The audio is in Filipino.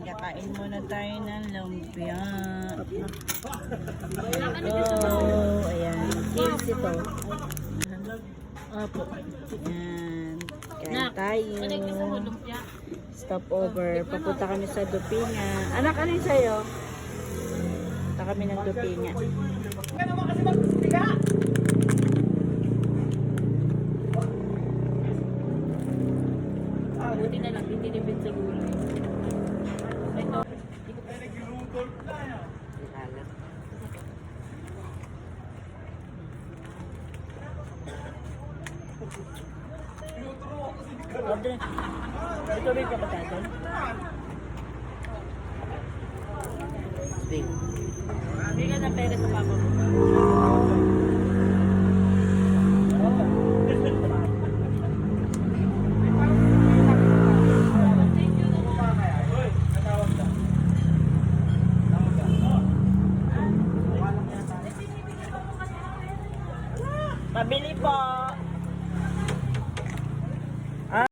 Kakain muna tayo ng lumpia. Ayan. Cheers ito. Opo. Ayan. Kain tayo. Stop over. Papunta kami sa Dupinga. Anak, ano yung sa'yo? Punta kami ng Dupinga. Buti na lang, hindi nibit sa gulay. Ito. Audrey, ito rin ka pataton? Bigyan ng pera sa papa mo. Pabili po.